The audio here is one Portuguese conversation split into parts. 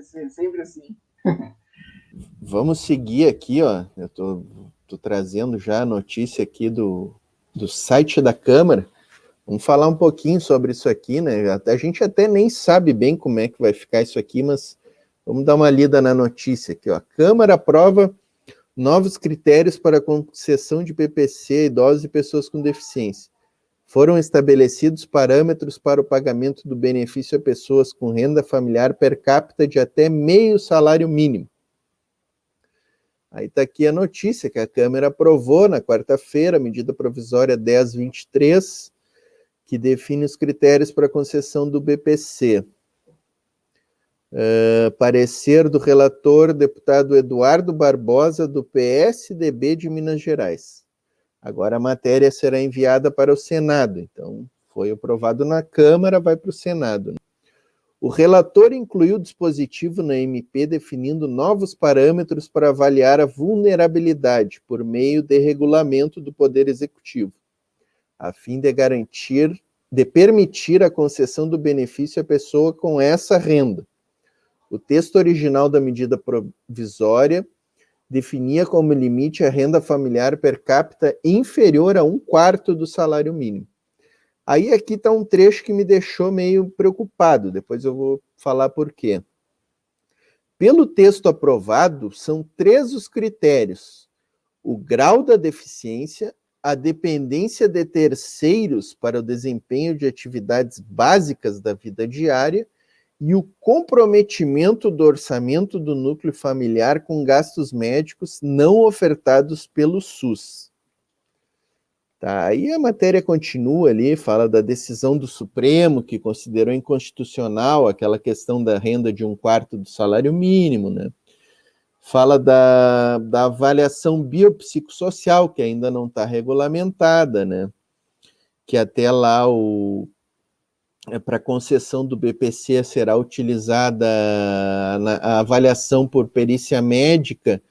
Sempre assim. Vamos seguir aqui, ó. Eu tô trazendo já a notícia aqui do site da Câmara. Vamos falar um pouquinho sobre isso aqui, né? A gente até nem sabe bem como é que vai ficar isso aqui, mas vamos dar uma lida na notícia aqui, ó. A Câmara aprova novos critérios para a concessão de PPC a idosos e pessoas com deficiência. Foram estabelecidos parâmetros para o pagamento do benefício a pessoas com renda familiar per capita de até meio salário mínimo. Aí está aqui a notícia que a Câmara aprovou na quarta-feira, a medida provisória 1023, que define os critérios para a concessão do BPC. Parecer do relator, deputado Eduardo Barbosa, do PSDB de Minas Gerais. Agora a matéria será enviada para o Senado, então foi aprovado na Câmara, vai para o Senado. O relator incluiu o dispositivo na MP definindo novos parâmetros para avaliar a vulnerabilidade por meio de regulamento do Poder Executivo, a fim de permitir a concessão do benefício à pessoa com essa renda. O texto original da medida provisória definia como limite a renda familiar per capita inferior a 1/4 do salário mínimo. Aí aqui está um trecho que me deixou meio preocupado, depois eu vou falar por quê. Pelo texto aprovado, são 3 os critérios: o grau da deficiência, a dependência de terceiros para o desempenho de atividades básicas da vida diária e o comprometimento do orçamento do núcleo familiar com gastos médicos não ofertados pelo SUS. Tá, aí a matéria continua ali, fala da decisão do Supremo, que considerou inconstitucional aquela questão da renda de 1/4 do salário mínimo, né? Fala da avaliação biopsicossocial, que ainda não está regulamentada, né? Que até lá para concessão do BPC será utilizada a avaliação por perícia médica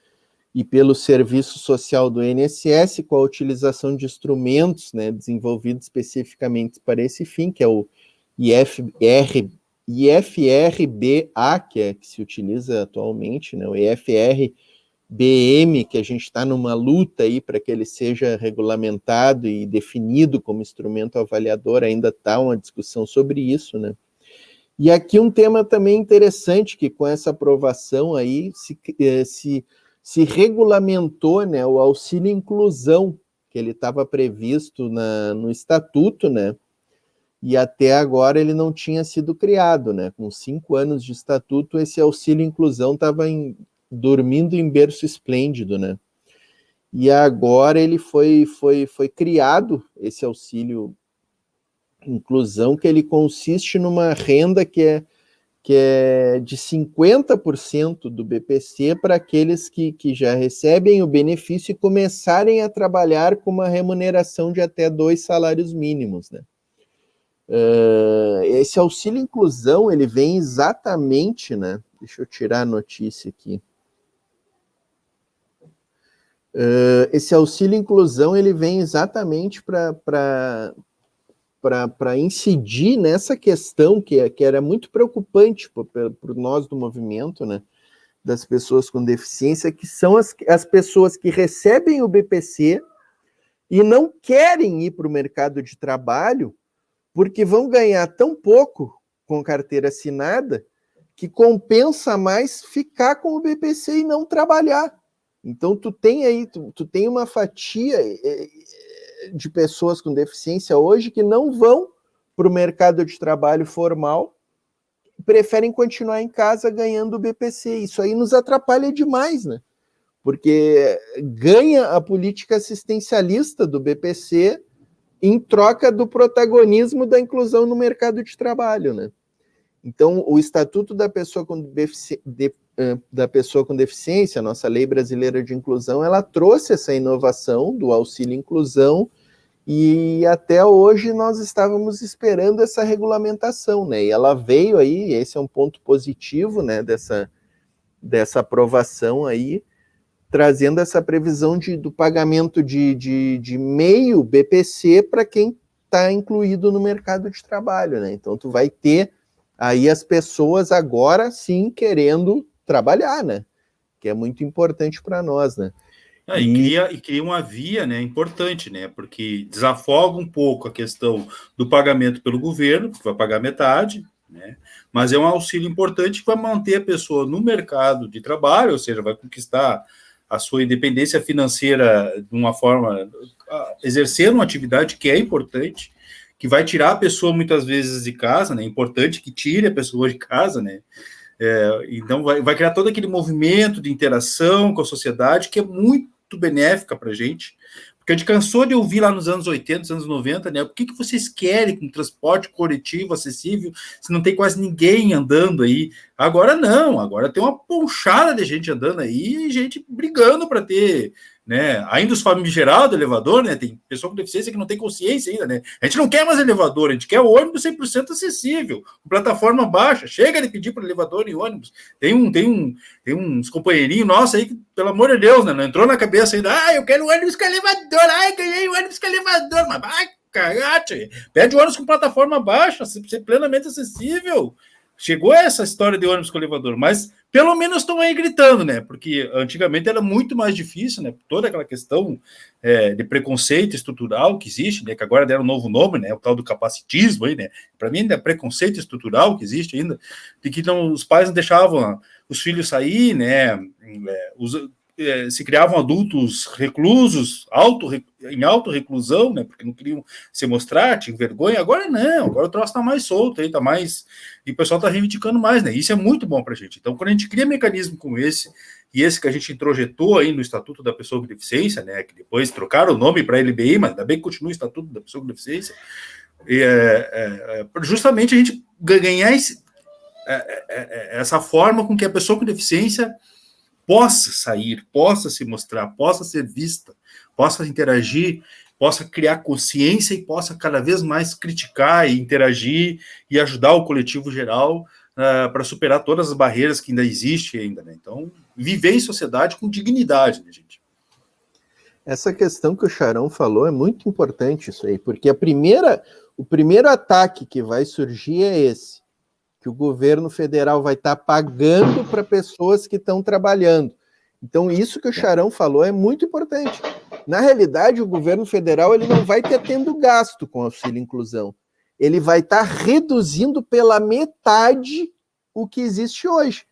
e pelo serviço social do INSS, com a utilização de instrumentos, né, desenvolvidos especificamente para esse fim, que é o IFRBA, que se utiliza atualmente, né, o IFRBM, que a gente está numa luta aí para que ele seja regulamentado e definido como instrumento avaliador, ainda está uma discussão sobre isso, né? E aqui um tema também interessante, que com essa aprovação aí se regulamentou, né, o auxílio inclusão, que ele estava previsto no estatuto, né, e até agora ele não tinha sido criado, né, com 5 anos de estatuto, esse auxílio inclusão estava dormindo em berço esplêndido, né, e agora ele foi criado, esse auxílio inclusão, que ele consiste numa renda que é de 50% do BPC para aqueles que já recebem o benefício e começarem a trabalhar com uma remuneração de até 2 salários mínimos, né? Esse auxílio inclusão, ele vem exatamente, né? Deixa eu tirar a notícia aqui. Esse auxílio inclusão, ele vem exatamente para incidir nessa questão que era muito preocupante para nós do movimento, né, das pessoas com deficiência, que são as pessoas que recebem o BPC e não querem ir para o mercado de trabalho porque vão ganhar tão pouco com carteira assinada que compensa mais ficar com o BPC e não trabalhar. Então tu tem uma fatia de pessoas com deficiência hoje que não vão para o mercado de trabalho formal, preferem continuar em casa ganhando o BPC. Isso aí nos atrapalha demais, né? Porque ganha a política assistencialista do BPC em troca do protagonismo da inclusão no mercado de trabalho, né? Então, o Estatuto da Pessoa com Deficiência, a nossa Lei Brasileira de Inclusão, ela trouxe essa inovação do auxílio inclusão e até hoje nós estávamos esperando essa regulamentação, né? E ela veio aí, esse é um ponto positivo, né, dessa aprovação aí, trazendo essa previsão do pagamento de meio BPC para quem está incluído no mercado de trabalho, né? Então tu vai ter aí as pessoas agora sim querendo trabalhar, né? Que é muito importante para nós, né? E cria uma via, né, importante, né, porque desafoga um pouco a questão do pagamento pelo governo, que vai pagar metade, né, mas é um auxílio importante que vai manter a pessoa no mercado de trabalho, ou seja, vai conquistar a sua independência financeira de uma forma, exercendo uma atividade que é importante, que vai tirar a pessoa muitas vezes de casa, né, é importante que tire a pessoa de casa, né, então vai criar todo aquele movimento de interação com a sociedade que é muito benéfica para a gente, porque a gente cansou de ouvir lá nos anos 80, nos anos 90, né? O que vocês querem com transporte coletivo acessível se não tem quase ninguém andando aí? Agora não, agora tem uma ponchada de gente andando aí e gente brigando para ter, né? Ainda os famigerados do elevador, né? Tem pessoa com deficiência que não tem consciência ainda, né? A gente não quer mais elevador, a gente quer ônibus 100% acessível, com plataforma baixa. Chega de pedir para elevador e ônibus. Tem uns companheirinhos nossos aí que, pelo amor de Deus, né? Não entrou na cabeça ainda, eu quero ônibus com elevador, ganhei ônibus com elevador, mas vai, cagate, pede ônibus com plataforma baixa, ser plenamente acessível. Chegou essa história de ônibus com elevador, mas pelo menos estão aí gritando, né? Porque antigamente era muito mais difícil, né? Toda aquela questão de preconceito estrutural que existe, né? Que agora deram um novo nome, né? O tal do capacitismo aí, né? Para mim ainda é preconceito estrutural que existe ainda, de que não, os pais não deixavam os filhos sair, né? Se criavam adultos reclusos, em auto-reclusão, né? Porque não queriam se mostrar, tinham vergonha. Agora não, agora o troço está mais solto, aí, tá mais. E o pessoal está reivindicando mais, né? Isso é muito bom para a gente. Então, quando a gente cria mecanismo como esse, e esse que a gente introjetou aí no Estatuto da Pessoa com Deficiência, né? Que depois trocaram o nome para LBI, mas ainda bem que continua o Estatuto da Pessoa com Deficiência, justamente a gente ganhar essa forma com que a pessoa com deficiência possa sair, possa se mostrar, possa ser vista, possa interagir, possa criar consciência e possa cada vez mais criticar e interagir e ajudar o coletivo geral para superar todas as barreiras que ainda existem ainda, né? Então, viver em sociedade com dignidade, né, gente? Essa questão que o Charão falou é muito importante isso aí, porque o primeiro ataque que vai surgir é esse, que o governo federal vai estar pagando para pessoas que estão trabalhando. Então, isso que o Charão falou é muito importante. Na realidade, o governo federal ele não vai ter tendo gasto com auxílio inclusão. Ele vai estar reduzindo pela metade o que existe hoje.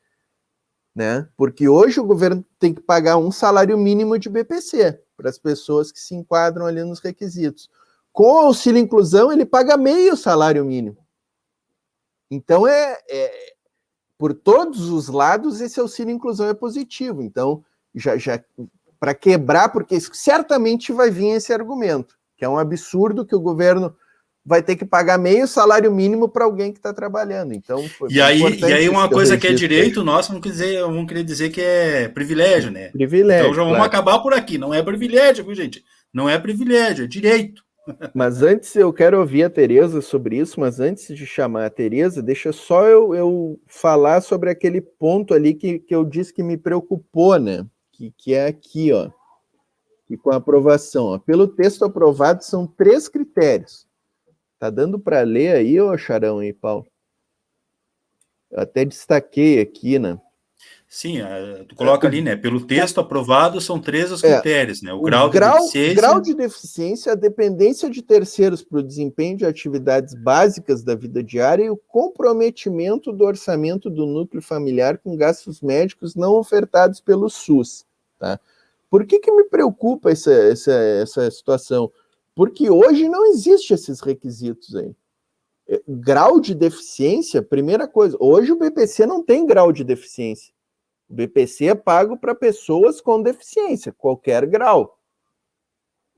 Né? Porque hoje o governo tem que pagar um salário mínimo de BPC para as pessoas que se enquadram ali nos requisitos. Com o auxílio inclusão, ele paga meio salário mínimo. Então, por todos os lados, esse auxílio inclusão é positivo. Então, já para quebrar, porque certamente vai vir esse argumento, que é um absurdo que o governo vai ter que pagar meio salário mínimo para alguém que está trabalhando. Então, e aí uma coisa que é direito nosso, vamos querer dizer que é privilégio, né? Privilégio, então já vamos acabar por aqui. Não é privilégio, viu, gente? Não é privilégio, é direito. Mas antes, eu quero ouvir a Tereza sobre isso, mas antes de chamar a Tereza, deixa só eu falar sobre aquele ponto ali que eu disse que me preocupou, né? Que é aqui, ó. Que com a aprovação, ó, pelo texto aprovado, são 3 critérios. Tá dando para ler aí, ô Charão e Paulo? Eu até destaquei aqui, né? Sim, tu coloca ali, né? Pelo texto aprovado, são 3 os critérios, né? O grau de deficiência. Grau de deficiência, a dependência de terceiros para o desempenho de atividades básicas da vida diária e o comprometimento do orçamento do núcleo familiar com gastos médicos não ofertados pelo SUS. Tá? Por que me preocupa essa situação? Porque hoje não existe esses requisitos aí. Grau de deficiência, primeira coisa, hoje o BPC não tem grau de deficiência. O BPC é pago para pessoas com deficiência, qualquer grau.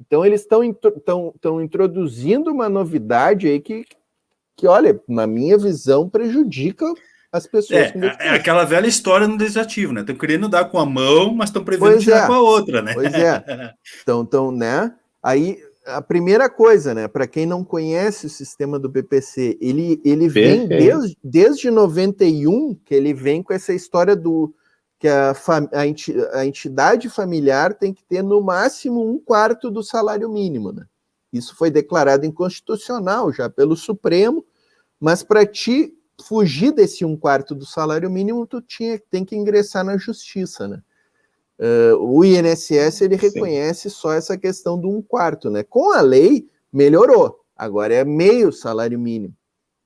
Então, eles estão introduzindo uma novidade aí que, olha, na minha visão, prejudica as pessoas com deficiência. É aquela velha história no legislativo, né? Estão querendo dar com a mão, mas estão prevendo tirar com a outra, né? Pois é. Então, né? Aí, a primeira coisa, né? Para quem não conhece o sistema do BPC, ele vem desde 91, que ele vem com essa história que a entidade familiar tem que ter no máximo 1/4 do salário mínimo, né? Isso foi declarado inconstitucional já pelo Supremo, mas para ti fugir desse 1/4 do salário mínimo, tu tem que ingressar na justiça, né? O INSS, ele reconhece só essa questão do 1/4, né? Com a lei, melhorou. Agora é meio salário mínimo.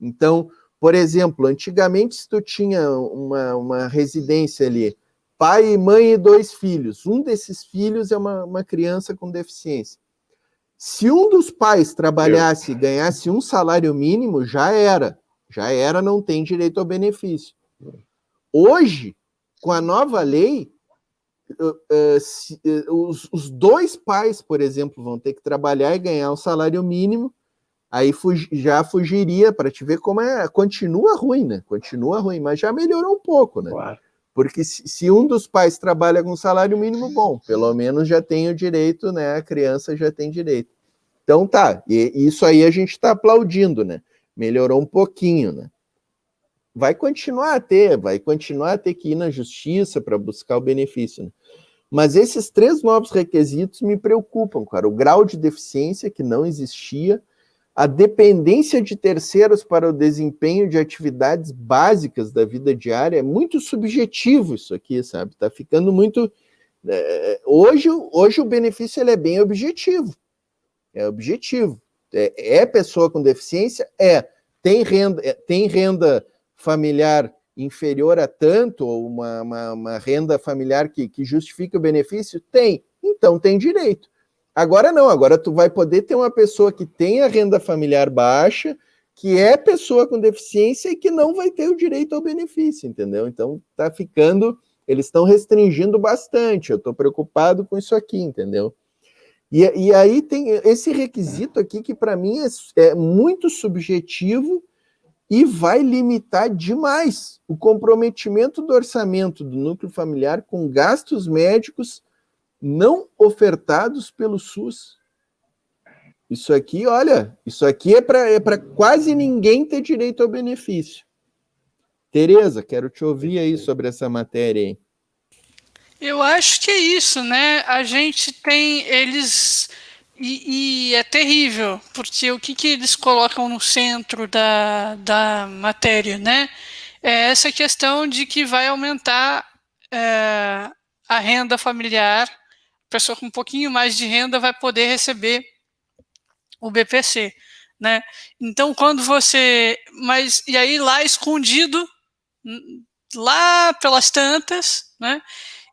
Então, por exemplo, antigamente, se tu tinha uma residência ali, pai, mãe e 2 filhos, um desses filhos é uma criança com deficiência. Se um dos pais trabalhasse e ganhasse um salário mínimo, já era, não tem direito ao benefício. Hoje, com a nova lei, os 2 pais, por exemplo, vão ter que trabalhar e ganhar um salário mínimo, aí já fugiria, para te ver como continua ruim, né? Continua ruim, mas já melhorou um pouco, né? Claro. Porque se um dos pais trabalha com salário mínimo, bom, pelo menos já tem o direito, né? A criança já tem direito. Então tá, e isso aí a gente está aplaudindo, né? Melhorou um pouquinho, né? Vai continuar a ter que ir na justiça para buscar o benefício, né? Mas esses 3 novos requisitos me preocupam, cara. O grau de deficiência, que não existia, a dependência de terceiros para o desempenho de atividades básicas da vida diária, é muito subjetivo isso aqui, sabe? Tá ficando muito... Hoje o benefício ele é bem objetivo. É objetivo. É pessoa com deficiência? Tem renda familiar inferior a tanto, ou uma renda familiar que justifica o benefício? Tem. Então tem direito. Agora não, agora tu vai poder ter uma pessoa que tem a renda familiar baixa, que é pessoa com deficiência e que não vai ter o direito ao benefício, entendeu? Então tá ficando, eles estão restringindo bastante, eu tô preocupado com isso aqui, entendeu? E aí tem esse requisito aqui que para mim é muito subjetivo e vai limitar demais o comprometimento do orçamento do núcleo familiar com gastos médicos não ofertados pelo SUS. Isso aqui, olha, isso aqui é para quase ninguém ter direito ao benefício. Tereza, quero te ouvir aí sobre essa matéria aí. Eu acho que é isso, né? A gente tem eles... E é terrível, porque o que eles colocam no centro da matéria, né? É essa questão de que vai aumentar a renda familiar, a pessoa com um pouquinho mais de renda vai poder receber o BPC, né? Então, quando você... E aí lá escondido, lá pelas tantas, né?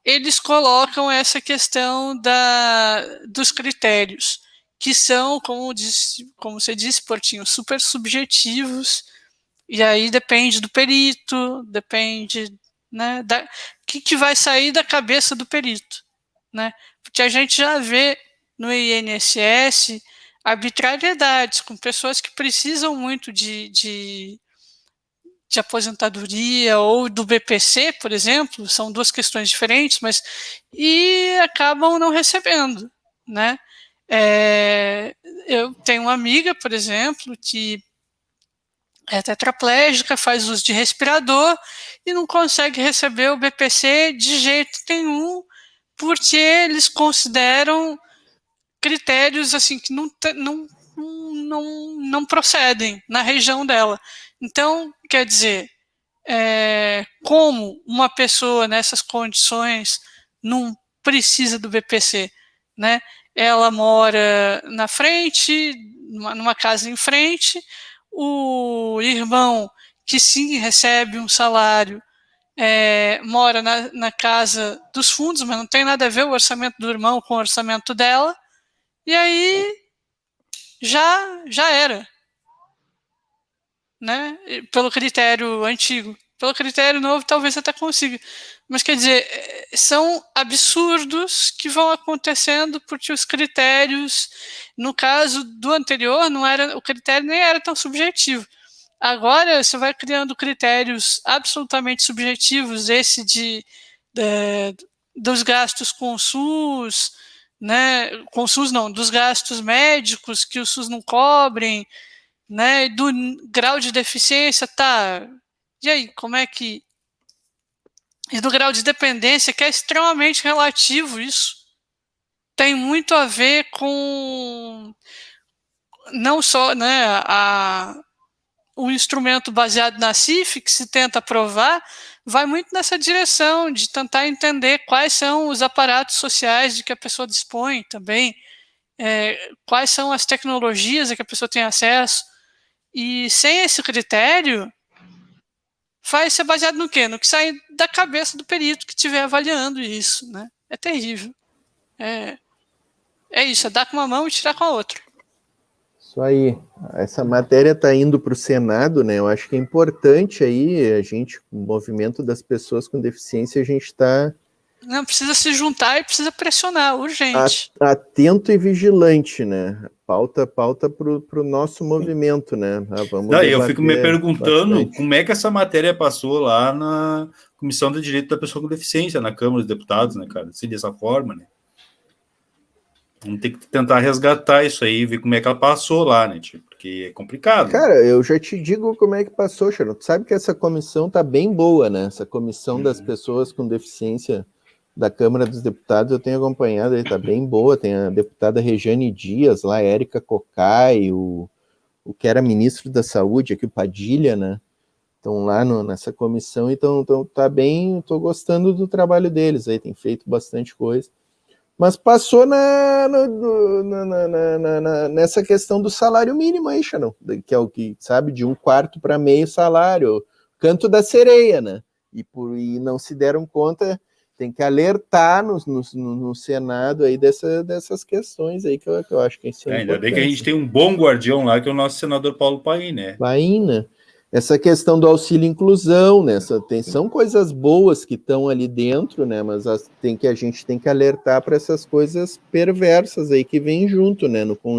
Eles colocam essa questão dos critérios, que são, como você disse, Portinho, super subjetivos, e aí depende do perito, depende, né, que vai sair da cabeça do perito, né? Porque a gente já vê no INSS arbitrariedades com pessoas que precisam muito de aposentadoria ou do BPC, por exemplo, são 2 questões diferentes, mas e acabam não recebendo, né? Eu tenho uma amiga, por exemplo, que é tetraplégica, faz uso de respirador e não consegue receber o BPC de jeito nenhum, porque eles consideram critérios assim que não procedem na região dela. Então, quer dizer, como uma pessoa nessas condições não precisa do BPC, né? Ela mora na frente, numa casa em frente, o irmão, que sim recebe um salário, mora na casa dos fundos, mas não tem nada a ver o orçamento do irmão com o orçamento dela, e aí já era, né? Pelo critério antigo. Pelo critério novo, talvez até consiga. Mas, quer dizer, são absurdos que vão acontecendo porque os critérios, no caso do anterior, o critério nem era tão subjetivo. Agora, você vai criando critérios absolutamente subjetivos, esse dos gastos com o SUS, né? Com o SUS não, dos gastos médicos que o SUS não cobrem, né, do grau de deficiência, tá? E aí, como é que... E do grau de dependência, que é extremamente relativo isso. Tem muito a ver com não só, né, o instrumento baseado na CIF, que se tenta aprovar, vai muito nessa direção de tentar entender quais são os aparatos sociais de que a pessoa dispõe também, quais são as tecnologias a que a pessoa tem acesso, e sem esse critério, vai ser baseado no quê? No que sai da cabeça do perito que estiver avaliando isso, né? É terrível. É isso, é dar com uma mão e tirar com a outra. Isso aí. Essa matéria está indo para o Senado, né? Eu acho que é importante aí, a gente, o movimento das pessoas com deficiência, a gente está... Não, precisa se juntar e precisa pressionar, urgente. Atento e vigilante, né? Pauta para o nosso movimento, né? Vamos eu fico me perguntando bastante. Como é que essa matéria passou lá na Comissão de Direito da Pessoa com Deficiência, na Câmara dos Deputados, né, cara? Se dessa forma, né? Vamos ter que tentar resgatar isso aí, ver como é que ela passou lá, né, tipo, porque é complicado. Cara, eu já te digo como é que passou, Sharon. Tu sabe que essa comissão tá bem boa, né? Essa comissão das pessoas com deficiência da Câmara dos Deputados, eu tenho acompanhado aí, tá bem boa. Tem a deputada Rejane Dias lá, Érica Cocai, o que era ministro da Saúde, aqui o Padilha, né? Estão lá nessa comissão, então tá bem, tô gostando do trabalho deles aí, tem feito bastante coisa. Mas passou nessa questão do salário mínimo aí, Xanão, que é o que, sabe, de 1/4 para meio salário, canto da sereia, né? E não se deram conta, tem que alertar no Senado aí dessas questões aí que eu acho que são ainda bem que a gente tem um bom guardião lá, que é o nosso senador Paulo Paim, né? Paim, né? Essa questão do auxílio inclusão, né? São coisas boas que estão ali dentro, né? Mas a gente tem que alertar para essas coisas perversas aí que vêm junto, né? No conjunto.